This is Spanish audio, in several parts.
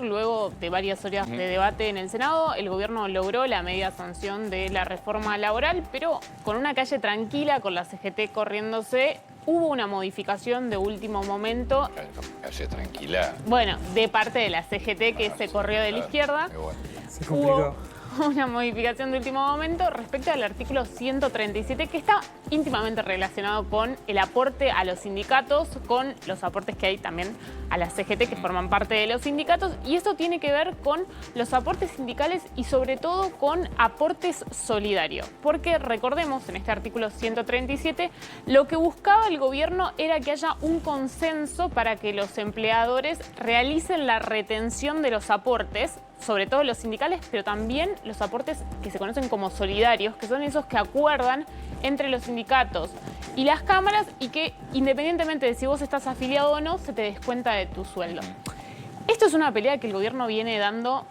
luego de varias horas de debate en el Senado, el gobierno logró la media sanción de la reforma laboral, pero con una calle tranquila, con la CGT corriéndose, hubo una modificación de último momento. Calle tranquila. Bueno, de parte de la CGT que se corrió de la izquierda. Bueno. Se complicó. Hubo una modificación de último momento respecto al artículo 137, que está íntimamente relacionado con el aporte a los sindicatos, con los aportes que hay también a la CGT, que forman parte de los sindicatos, y eso tiene que ver con los aportes sindicales y sobre todo con aportes solidarios. Porque recordemos, en este artículo 137, lo que buscaba el gobierno era que haya un consenso para que los empleadores realicen la retención de los aportes, sobre todo los sindicales, pero también los aportes que se conocen como solidarios, que son esos que acuerdan entre los sindicatos y las cámaras y que, independientemente de si vos estás afiliado o no, se te descuenta de tu sueldo. Esto es una pelea que el gobierno viene dando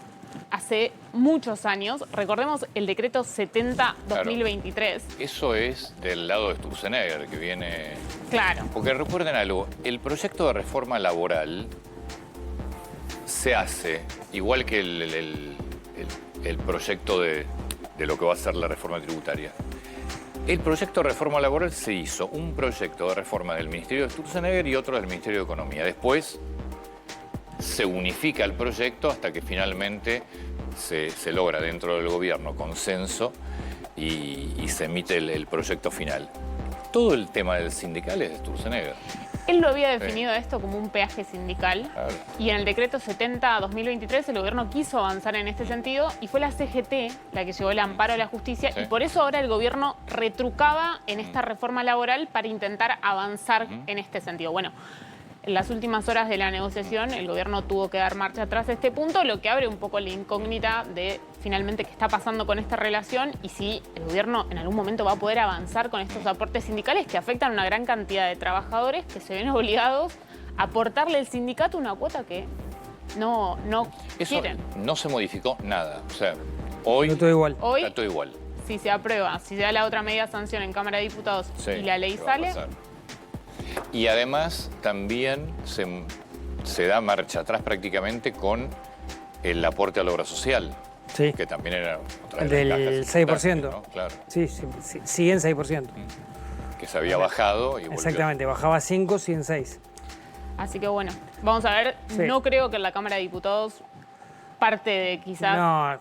hace muchos años. Recordemos el decreto 70/2023. Claro. Eso es del lado de Sturzenegger, que viene... Claro. Porque recuerden algo, el proyecto de reforma laboral se hace, igual que el proyecto de lo que va a ser la reforma tributaria. El proyecto de reforma laboral se hizo un proyecto de reforma del Ministerio de Sturzenegger y otro del Ministerio de Economía. Después se unifica el proyecto hasta que finalmente se logra dentro del gobierno consenso y se emite el proyecto final. Todo el tema del sindical es de Sturzenegger. Él lo había definido esto como un peaje sindical, Claro. Y en el decreto 70/2023 el gobierno quiso avanzar en este sentido y fue la CGT la que llevó el amparo a la justicia, Sí. y por eso ahora el gobierno retrucaba en esta reforma laboral para intentar avanzar en este sentido. Bueno, en las últimas horas de la negociación el gobierno tuvo que dar marcha atrás a este punto, lo que abre un poco la incógnita de finalmente qué está pasando con esta relación y si el gobierno en algún momento va a poder avanzar con estos aportes sindicales que afectan a una gran cantidad de trabajadores que se ven obligados a aportarle al sindicato una cuota que no Eso quieren. no se modificó nada. O sea, hoy No todo igual. Hoy, está todo igual. si se aprueba, si se da la otra media sanción en Cámara de Diputados Sí, y la ley ¿qué va a sale, pasar? Y además también se da marcha atrás prácticamente con el aporte a la obra social, Sí. que también era otra El de las del cajas 6%. importantes, ¿no? Claro, Sí, siguen 6%. que se había bajado y volvió. Exactamente, bajaba 5, siguen 6. así que bueno, vamos a ver. Sí. No creo que en la Cámara de Diputados parte de quizás No,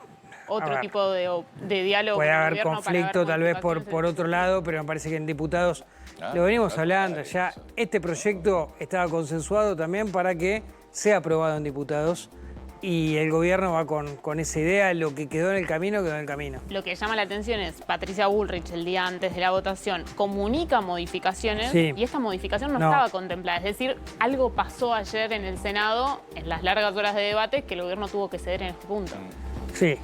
otro a ver, tipo de diálogo puede con el haber gobierno para ver conflicto tal vez por modificaciones. otro lado, pero me parece que en diputados, Ah, lo venimos claro, hablando, claro, ya eso. este proyecto estaba consensuado también para que sea aprobado en diputados y el gobierno va con esa idea, lo que quedó en el camino, quedó en el camino. Lo que llama la atención es Patricia Bullrich el día antes de la votación comunica modificaciones Sí. y esta modificación no No. estaba contemplada. Es decir, algo pasó ayer en el Senado, en las largas horas de debate, que el gobierno tuvo que ceder en este punto. Sí,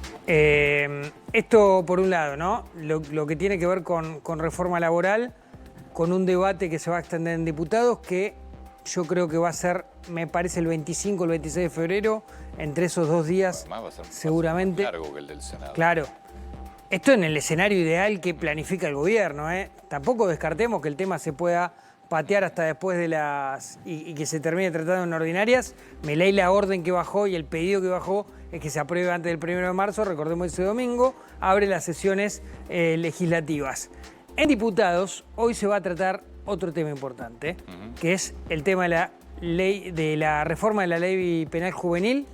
esto por un lado, ¿no? Lo que tiene que ver con reforma laboral, con un debate que se va a extender en diputados, que yo creo que va a ser, me parece, el 25 o el 26 de febrero, entre esos 2 días, Además va a ser seguramente. más largo que el del Senado. Claro. Esto en el escenario ideal que planifica el gobierno, ¿eh? Tampoco descartemos que el tema se pueda patear hasta después de y que se termine tratando en ordinarias. Milei, la orden que bajó y el pedido que bajó es que se apruebe antes del 1 de marzo, recordemos ese domingo, abre las sesiones legislativas. En diputados, hoy se va a tratar otro tema importante, que es el tema de la reforma de la ley penal juvenil,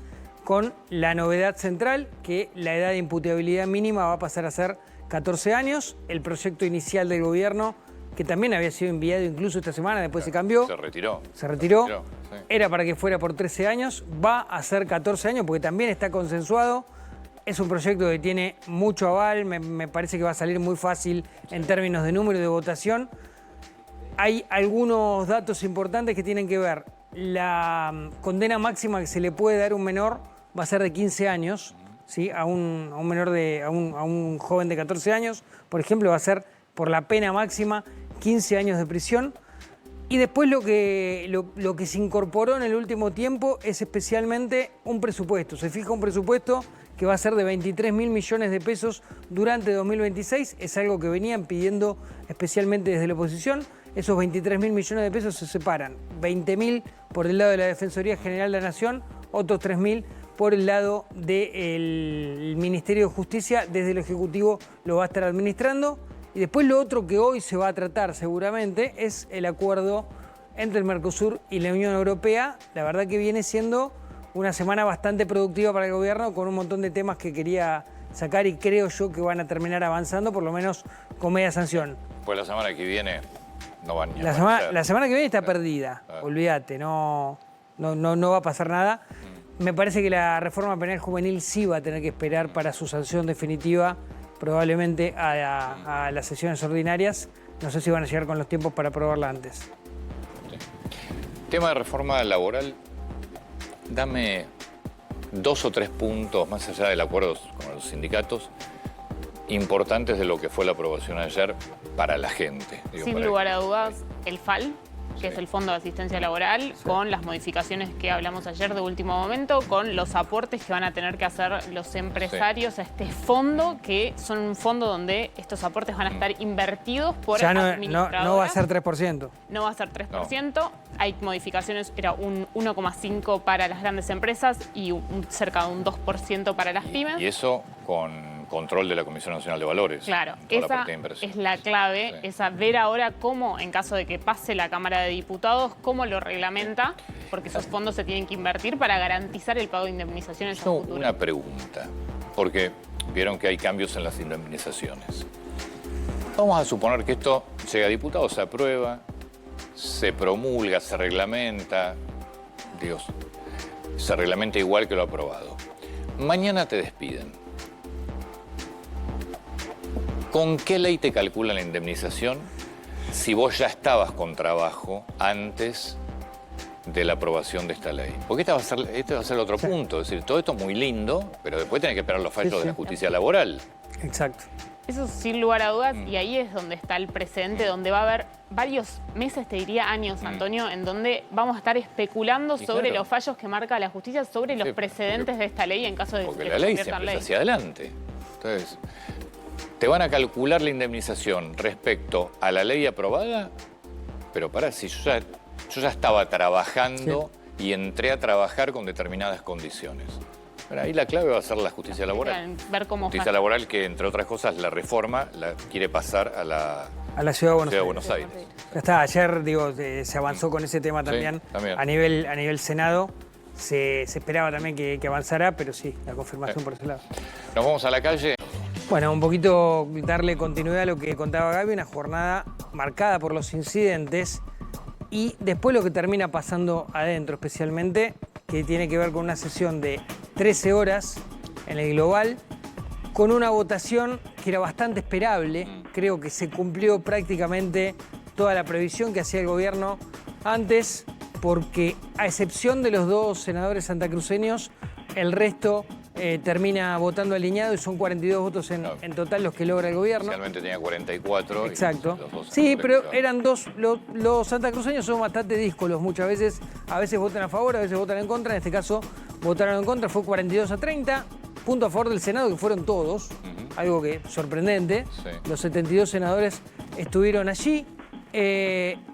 con la novedad central que la edad de imputabilidad mínima va a pasar a ser 14 años. El proyecto inicial del gobierno, que también había sido enviado incluso esta semana, después se cambió. Se retiró. Se retiró. Sí. Era para que fuera por 13 años, va a ser 14 años porque también está consensuado. Es un proyecto que tiene mucho aval, me parece que va a salir muy fácil en términos de número de votación. Hay algunos datos importantes que tienen que ver. La condena máxima que se le puede dar a un menor va a ser de 15 años, ¿sí? a un joven de 14 años, por ejemplo, va a ser por la pena máxima 15 años de prisión. Y después lo que se incorporó en el último tiempo es especialmente un presupuesto. Se fija un presupuesto que va a ser de 23.000 millones de pesos durante 2026. Es algo que venían pidiendo especialmente desde la oposición. Esos 23.000 millones de pesos se separan. 20.000 por el lado de la Defensoría General de la Nación, otros 3.000 por el lado del Ministerio de Justicia, desde el Ejecutivo lo va a estar administrando. Y después lo otro que hoy se va a tratar seguramente es el acuerdo entre el Mercosur y la Unión Europea. La verdad que viene siendo una semana bastante productiva para el gobierno, con un montón de temas que quería sacar y creo yo que van a terminar avanzando, por lo menos con media sanción. Pues la semana que viene no van ni a La semana que viene está perdida, Claro. olvídate, no va a pasar nada. Me parece que la reforma penal juvenil sí va a tener que esperar para su sanción definitiva, probablemente a las sesiones ordinarias. No sé si van a llegar con los tiempos para aprobarla antes. Tema de reforma laboral, dame 2 o 3 puntos, más allá del acuerdo con los sindicatos, importantes de lo que fue la aprobación ayer para la gente. Digo, Sin para- lugar a dudas, el FAL, que Sí. es el Fondo de Asistencia Laboral, con las modificaciones que hablamos ayer de último momento, con los aportes que van a tener que hacer los empresarios a este fondo, que son un fondo donde estos aportes van a estar invertidos por Ya no administradoras. va a ser 3%. No va a ser 3%. Hay modificaciones, era un 1,5% para las grandes empresas y cerca de un 2% para las pymes. Y eso con control de la Comisión Nacional de Valores. Claro, toda la esa parte de inversión. es la clave, Sí. esa ver ahora cómo, en caso de que pase la Cámara de Diputados, cómo lo reglamenta, porque esos fondos se tienen que invertir para garantizar el pago de indemnizaciones a Yo futuro. una pregunta, porque vieron que hay cambios en las indemnizaciones. Vamos a suponer que esto llega a diputados, se aprueba, se promulga, se reglamenta, Dios, se reglamenta igual que lo aprobado. Mañana te despiden. ¿Con qué ley te calculan la indemnización si vos ya estabas con trabajo antes de la aprobación de esta ley? Porque este va a ser el otro punto. Es decir, todo esto es muy lindo, pero después tenés que esperar los fallos Sí, de la sí. justicia laboral. Exacto. Eso sin lugar a dudas, y ahí es donde está el precedente, donde va a haber varios meses, te diría años, Antonio, en donde vamos a estar especulando Y sobre claro. los fallos que marca la justicia, sobre los Sí, precedentes porque- de esta ley en caso de Porque que la se ley convierta en siempre es ley. hacia adelante. Entonces, te van a calcular la indemnización respecto a la ley aprobada, pero pará, si yo ya estaba trabajando y entré a trabajar con determinadas condiciones. Pero ahí la clave va a ser la justicia laboral. Ver cómo Justicia laboral que, entre otras cosas, la reforma la quiere pasar a la A la Ciudad de Buenos Ciudad de Aires. Buenos Aires. Ya está, ayer se avanzó con ese tema Sí, también, también. A nivel Senado. Se esperaba también que avanzara, pero sí, la confirmación por ese lado. Nos vamos a la calle. Bueno, un poquito darle continuidad a lo que contaba Gaby, una jornada marcada por los incidentes y después lo que termina pasando adentro, especialmente, que tiene que ver con una sesión de 13 horas en el Global, con una votación que era bastante esperable. Creo que se cumplió prácticamente toda la previsión que hacía el gobierno antes, porque a excepción de los 2 senadores santacruceños, el resto termina votando alineado y son 42 votos en total los que logra el gobierno. Inicialmente tenía 44. y Exacto. los dos Sí, senadores pero que eran dos. Los santacruceños son bastante díscolos muchas veces. A veces votan a favor, a veces votan en contra. En este caso votaron en contra, fue 42-30. Punto a favor del Senado, que fueron todos. Algo que sorprendente. Sí. Los 72 senadores estuvieron allí.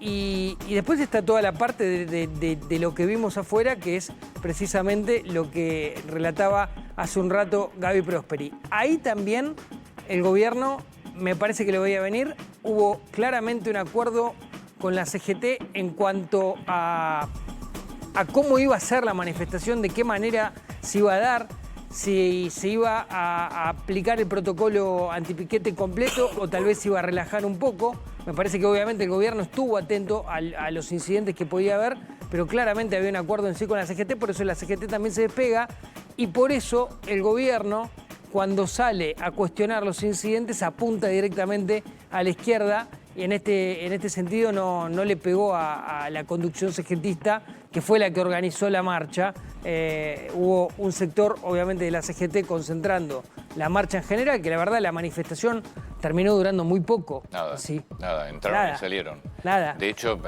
Y después está toda la parte de lo que vimos afuera, que es precisamente lo que relataba hace un rato Gaby Prosperi. Ahí también el gobierno me parece que lo veía venir. Hubo claramente un acuerdo con la CGT en cuanto a cómo iba a ser la manifestación, de qué manera se iba a dar, si se iba a aplicar el protocolo antipiquete completo o tal vez se iba a relajar un poco. Me parece que obviamente el gobierno estuvo atento a los incidentes que podía haber, pero claramente había un acuerdo en sí con la CGT, por eso la CGT también se despega y por eso el gobierno, cuando sale a cuestionar los incidentes, apunta directamente a la izquierda y en este sentido no le pegó a la conducción CGTista, que fue la que organizó la marcha. Hubo un sector, obviamente, de la CGT concentrando la marcha en general, que la verdad la manifestación terminó durando muy poco. Nada, Sí. nada, entraron Nada. y salieron. Nada. De hecho,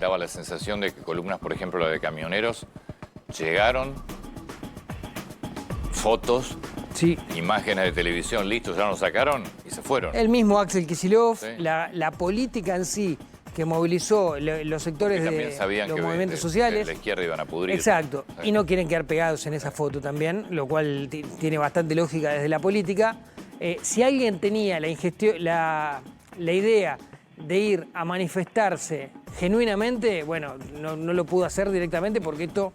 daba la sensación de que columnas, por ejemplo, la de camioneros, llegaron, fotos, Sí. imágenes de televisión, listos, ya nos sacaron y se fueron. El mismo Axel Kicillof, Sí. la política en sí que movilizó los sectores Que también de sabían los que movimientos de sociales. la izquierda iban a pudrir. Exacto, y no quieren quedar pegados en esa foto también, lo cual tiene bastante lógica desde la política. Si alguien tenía la idea de ir a manifestarse genuinamente, bueno, no lo pudo hacer directamente porque esto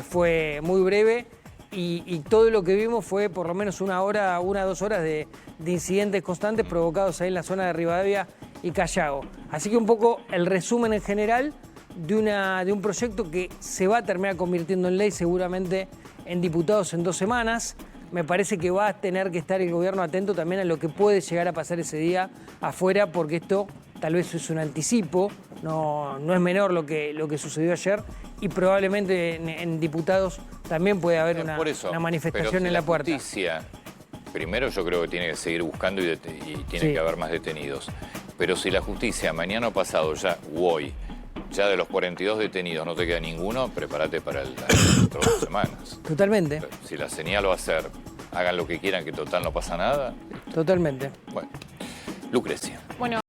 fue muy breve y todo lo que vimos fue por lo menos 1 hora, 1 a 2 horas de incidentes constantes provocados ahí en la zona de Rivadavia y Callao. Así que un poco el resumen en general de un proyecto que se va a terminar convirtiendo en ley seguramente en diputados en 2 semanas. Me parece que va a tener que estar el gobierno atento también a lo que puede llegar a pasar ese día afuera, porque esto tal vez es un anticipo, no es menor lo que sucedió ayer y probablemente en diputados también puede haber una manifestación pero si en la puerta. Justicia, primero yo creo que tiene que seguir buscando y tiene Sí. que haber más detenidos. Pero si la justicia mañana o pasado ya, o hoy, ya de los 42 detenidos no te queda ninguno, prepárate para las otras 2 semanas. Totalmente, Si la señal va a ser, hagan lo que quieran, que total no pasa nada. totalmente. Bueno, Lucrecia. Bueno.